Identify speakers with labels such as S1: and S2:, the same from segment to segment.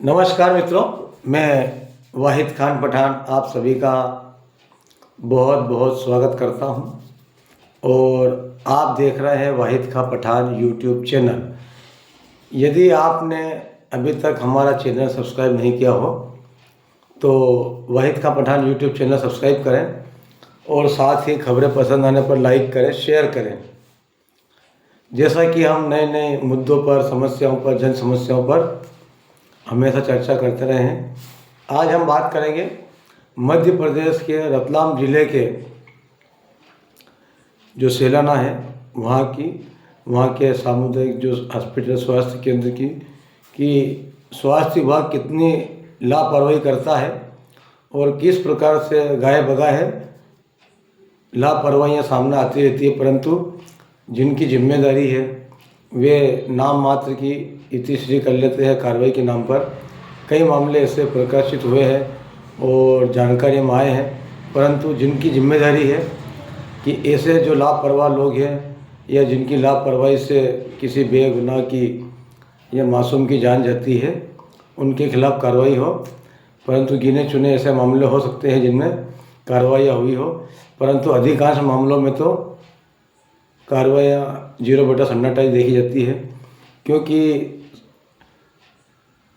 S1: नमस्कार मित्रों, मैं वाहिद खान पठान आप सभी का बहुत बहुत स्वागत करता हूं और आप देख रहे हैं वाहिद खान पठान यूट्यूब चैनल। यदि आपने अभी तक हमारा चैनल सब्सक्राइब नहीं किया हो तो Wahid Khan Pathan YouTube channel subscribe करें और साथ ही खबरें पसंद आने पर लाइक करें, शेयर करें। जैसा कि हम नए नए मुद्दों पर, समस्याओं पर, जन समस्याओं पर हमेशा चर्चा करते रहे हैं। आज हम बात करेंगे मध्य प्रदेश के रतलाम जिले के जो सेलाना है वहाँ के सामुदायिक जो हॉस्पिटल, स्वास्थ्य केंद्र की स्वास्थ्य विभाग कितनी लापरवाही करता है और किस प्रकार से गाय बगाए है लापरवाहियाँ सामने आती रहती है, परंतु जिनकी जिम्मेदारी है वे नाम मात्र की इतिश्री कर लेते हैं कार्रवाई के नाम पर। कई मामले ऐसे प्रकाशित हुए हैं और जानकारी में आए हैं, परंतु जिनकी जिम्मेदारी है कि ऐसे जो लापरवाह लोग हैं या जिनकी लापरवाही से किसी बेगुनाह की या मासूम की जान जाती है उनके खिलाफ़ कार्रवाई हो। परंतु गिने चुने ऐसे मामले हो सकते हैं जिनमें कार्रवाइयाँ हुई हो, परंतु अधिकांश मामलों में तो कार्रवाइयाँ 0/सन्नाटा देखी जाती है, क्योंकि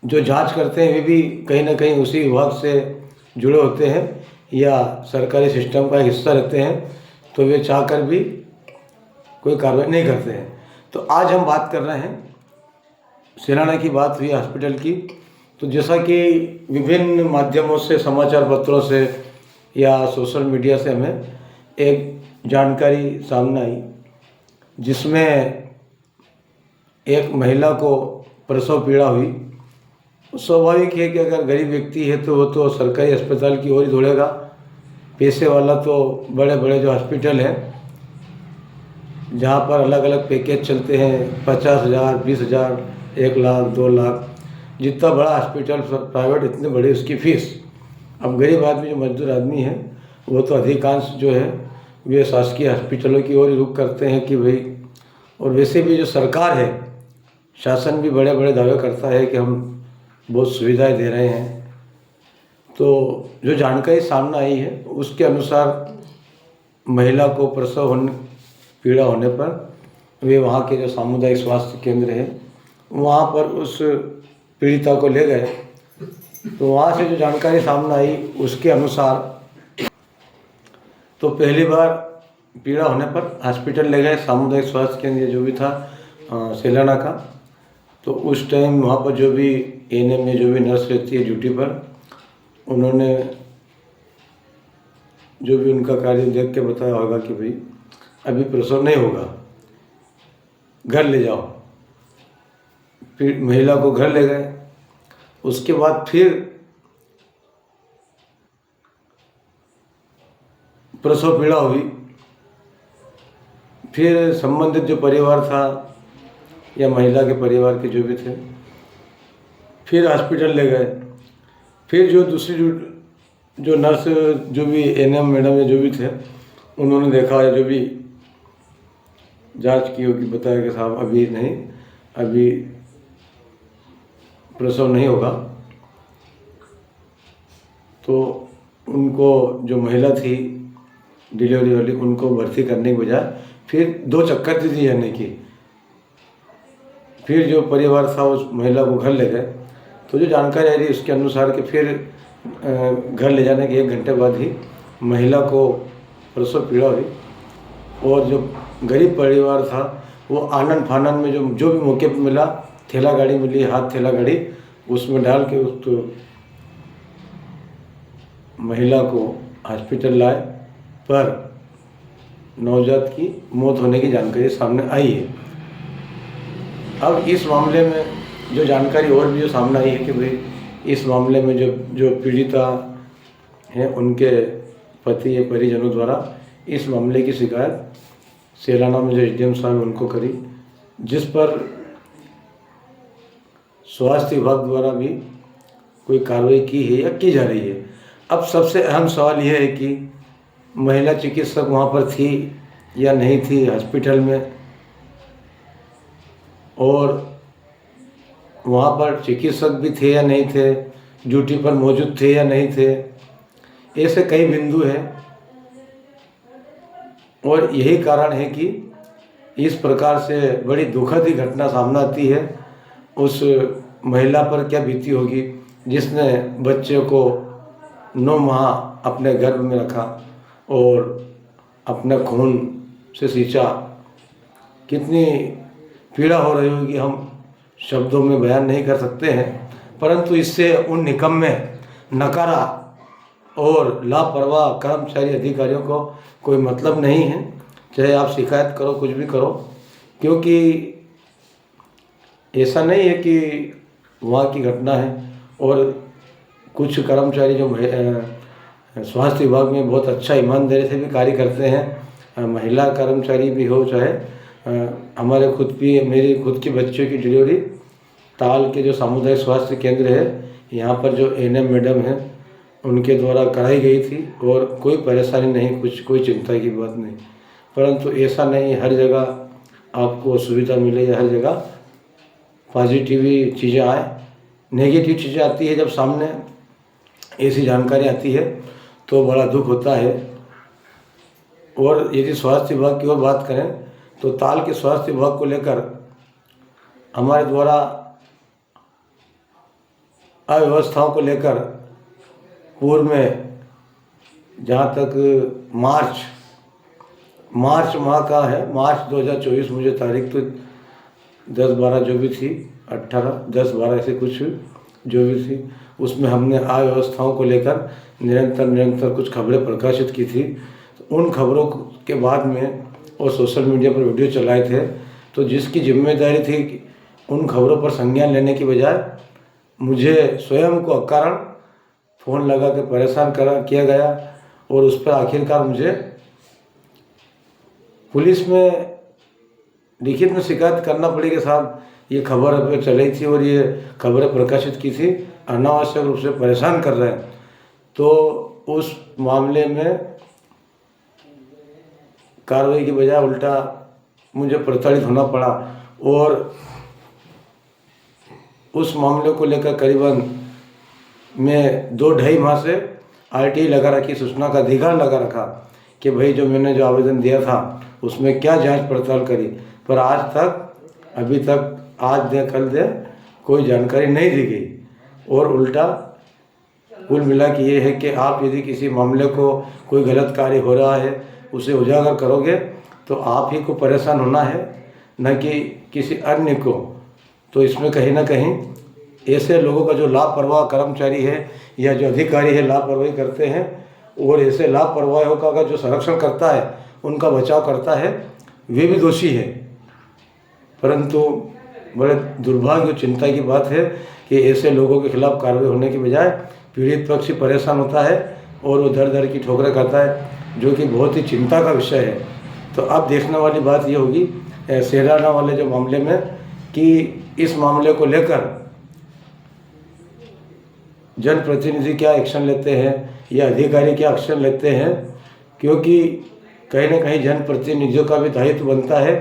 S1: जो जांच करते हैं वे भी कहीं ना कहीं उसी विभाग से जुड़े होते हैं या सरकारी सिस्टम का एक हिस्सा रहते हैं, तो वे चाहकर भी कोई कार्रवाई नहीं करते हैं। तो आज हम बात कर रहे हैं, सेलाना की बात हुई हॉस्पिटल की। तो जैसा कि विभिन्न माध्यमों से, समाचार पत्रों से या सोशल मीडिया से हमें एक जानकारी सामने आई जिसमें एक महिला को प्रसव पीड़ा हुई। स्वाभाविक है कि अगर गरीब व्यक्ति है तो वो तो सरकारी अस्पताल की ओर ही दौड़ेगा। पैसे वाला तो बड़े बड़े जो हॉस्पिटल हैं जहाँ पर अलग अलग पैकेज चलते हैं, 50,000, 20,000, 1 लाख, 2 लाख, जितना बड़ा हॉस्पिटल प्राइवेट इतनी बड़ी उसकी फीस। अब गरीब आदमी, जो मजदूर आदमी है, वो तो अधिकांश जो है वे शासकीय हॉस्पिटलों की ओर ही रुख करते हैं कि भाई। और वैसे भी जो सरकार है, शासन भी बड़े बड़े दावे करता है कि हम बहुत सुविधाएं दे रहे हैं। तो जो जानकारी सामने आई है उसके अनुसार महिला को प्रसव पीड़ा होने पर वे वहाँ के जो सामुदायिक स्वास्थ्य केंद्र है वहाँ पर उस पीड़िता को ले गए। तो वहाँ से जो जानकारी सामने आई उसके अनुसार तो पहली बार पीड़ा होने पर हॉस्पिटल ले गए, सामुदायिक स्वास्थ्य केंद्र जो भी था सेलाना का। तो उस टाइम वहाँ पर जो भी एएनएम में जो भी नर्स रहती है ड्यूटी पर, उन्होंने जो भी उनका कार्य देख के बताया होगा कि भाई अभी प्रसव नहीं होगा, घर ले जाओ। फिर महिला को घर ले गए। उसके बाद फिर प्रसव पीड़ा हुई। फिर संबंधित जो परिवार था या महिला के परिवार के जो भी थे, फिर हॉस्पिटल ले गए। फिर जो दूसरी जो नर्स, जो भी एएनएम मैडम या जो भी थे, उन्होंने देखा या जो भी जांच की होगी, बताया कि साहब अभी नहीं, अभी प्रसव नहीं होगा। तो उनको, जो महिला थी डिलीवरी वाली, उनको भर्ती करने के बजाय फिर 2 चक्कर दी जाने की। फिर जो परिवार था उस महिला को घर ले गए। तो जो जानकारी आ रही है उसके अनुसार कि फिर घर ले जाने के 1 घंटे बाद ही महिला को प्रसव पीड़ा हुई। और जो गरीब परिवार था वो आनन फानन में जो भी मौके पर मिला, ठेला गाड़ी मिली, हाथ ठेला गाड़ी, उसमें डाल के उस महिला को हॉस्पिटल लाए, पर नवजात की मौत होने की जानकारी सामने आई है। अब इस मामले में जो जानकारी और भी जो सामने आई है कि भाई इस मामले में जो पीड़िता हैं उनके पति या परिजनों द्वारा इस मामले की शिकायत सेलाना में जो एसडीएम साहब उनको करी, जिस पर स्वास्थ्य विभाग द्वारा भी कोई कार्रवाई की है या की जा रही है। अब सबसे अहम सवाल यह है कि महिला चिकित्सक वहाँ पर थी या नहीं थी हॉस्पिटल में, और वहाँ पर चिकित्सक भी थे या नहीं थे, ड्यूटी पर मौजूद थे या नहीं थे, ऐसे कई बिंदु हैं। और यही कारण है कि इस प्रकार से बड़ी दुखद ही घटना सामने आती है। उस महिला पर क्या बीती होगी जिसने बच्चे को 9 माह अपने गर्भ में रखा और अपने खून से सींचा। कितनी पीड़ा हो रही होगी हम शब्दों में बयान नहीं कर सकते हैं। परंतु इससे उन निकम्मे, नकारा और लापरवाह कर्मचारी अधिकारियों को कोई मतलब नहीं है, चाहे आप शिकायत करो, कुछ भी करो। क्योंकि ऐसा नहीं है कि वहाँ की घटना है। और कुछ कर्मचारी जो स्वास्थ्य विभाग में बहुत अच्छा ईमानदारी से भी कार्य करते हैं, महिला कर्मचारी भी हो, चाहे हमारे मेरी खुद की बच्चों की डिलीवरी ताल के जो सामुदायिक स्वास्थ्य केंद्र है, यहाँ पर जो एएनएम मैडम हैं उनके द्वारा कराई गई थी और कोई परेशानी नहीं, कोई चिंता की बात नहीं। परंतु ऐसा नहीं हर जगह आपको सुविधा मिले या हर जगह पॉजिटिव चीज़ें आए। नेगेटिव चीज़ें आती है, जब सामने ऐसी जानकारी आती है तो बड़ा दुख होता है। और यदि स्वास्थ्य विभाग की ओर बात करें तो ताल के स्वास्थ्य विभाग को लेकर हमारे द्वारा अव्यवस्थाओं को लेकर पूर्व में, जहाँ तक मार्च माह का है, मार्च 2024, मुझे तारीख तो 10-12 जो भी थी, 18-10-12 ऐसे कुछ जो भी थी, उसमें हमने अव्यवस्थाओं को लेकर निरंतर कुछ खबरें प्रकाशित की थी। तो उन खबरों के बाद में और सोशल मीडिया पर वीडियो चलाए थे, तो जिसकी जिम्मेदारी थी कि उन खबरों पर संज्ञान लेने की बजाय मुझे स्वयं को अकारण फ़ोन लगा के परेशान किया गया। और उस पर आखिरकार मुझे पुलिस में लिखित में शिकायत करना पड़ी कि साहब ये खबर अब चली थी और ये खबरें प्रकाशित की थी, अनावश्यक रूप से परेशान कर रहे हैं। तो उस मामले में कार्रवाई की बजाय उल्टा मुझे प्रताड़ित होना पड़ा। और उस मामले को लेकर करीबन मैं 2-2.5 माह से आरटीआई लगा रखी, सूचना का अधिकार लगा रखा कि भाई जो मैंने जो आवेदन दिया था उसमें क्या जांच पड़ताल करी। पर आज तक, अभी तक, आज दे कल दे, कोई जानकारी नहीं दी गई। और उल्टा कुल मिला के ये है कि आप यदि किसी मामले को, कोई गलत कार्य हो रहा है, उसे उजागर करोगे तो आप ही को परेशान होना है, न कि किसी अन्य को। तो इसमें कहीं ना कहीं ऐसे लोगों का, जो लापरवाह कर्मचारी है या जो अधिकारी है, लापरवाही करते हैं, और ऐसे लापरवाहियों का जो संरक्षण करता है, उनका बचाव करता है, वे भी दोषी है। परंतु बड़े दुर्भाग्य और चिंता की बात है कि ऐसे लोगों के खिलाफ कार्रवाई होने की बजाय पीड़ित पक्ष ही परेशान होता है और वो दर की ठोकरें खाता है, जो कि बहुत ही चिंता का विषय है। तो अब देखने वाली बात ये होगी सेराना वाले जो मामले में, कि इस मामले को लेकर जनप्रतिनिधि क्या एक्शन लेते हैं या अधिकारी क्या एक्शन लेते हैं। क्योंकि कहीं ना कहीं जनप्रतिनिधियों का भी दायित्व बनता है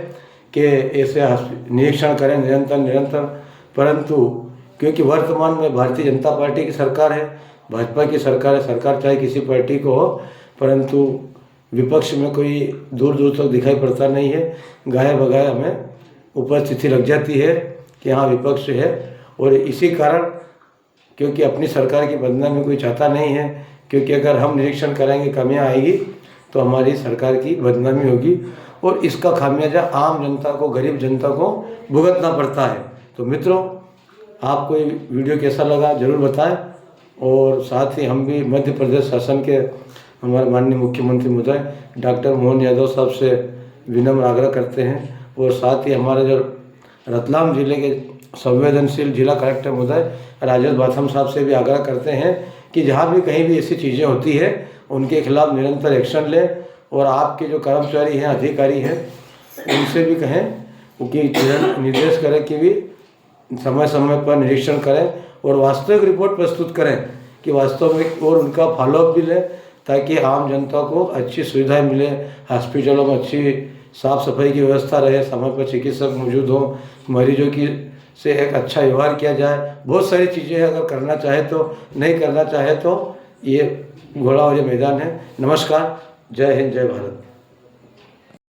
S1: कि ऐसे निरीक्षण करें निरंतर। परंतु क्योंकि वर्तमान में भारतीय जनता पार्टी की सरकार है, भाजपा की सरकार है, सरकार चाहे किसी पार्टी को हो, परंतु विपक्ष में कोई दूर तक दिखाई पड़ता नहीं है। गाया बगाया हमें उपस्थिति लग जाती है कि हाँ विपक्ष है। और इसी कारण, क्योंकि अपनी सरकार की बदनामी कोई चाहता नहीं है, क्योंकि अगर हम निरीक्षण करेंगे, कमियां आएगी तो हमारी सरकार की बदनामी होगी और इसका खामियाजा आम जनता को, गरीब जनता को भुगतना पड़ता है। तो मित्रों, आपको ये वीडियो कैसा लगा ज़रूर बताएं। और साथ ही हम भी मध्य प्रदेश शासन के हमारे माननीय मुख्यमंत्री महोदय डॉक्टर मोहन यादव साहब से विनम्र आग्रह करते हैं, और साथ ही हमारे जो रतलाम जिले के संवेदनशील जिला कलेक्टर महोदय राजेश बाथम साहब से भी आग्रह करते हैं कि जहाँ भी कहीं भी ऐसी चीज़ें होती है उनके खिलाफ निरंतर एक्शन लें। और आपके जो कर्मचारी हैं, अधिकारी हैं, उनसे भी कहें कि निर्देश करें कि भी समय पर निरीक्षण करें और वास्तविक रिपोर्ट प्रस्तुत करें कि वास्तव में, और उनका फॉलोअप भी लें ताकि आम जनता को अच्छी सुविधाएं मिले, हॉस्पिटलों में अच्छी साफ़ सफाई की व्यवस्था रहे, समय पर चिकित्सक मौजूद हों, मरीजों की से एक अच्छा व्यवहार किया जाए। बहुत सारी चीज़ें हैं, अगर करना चाहे तो, नहीं करना चाहे तो ये घोड़ा वाले मैदान है। नमस्कार, जय हिंद, जय भारत।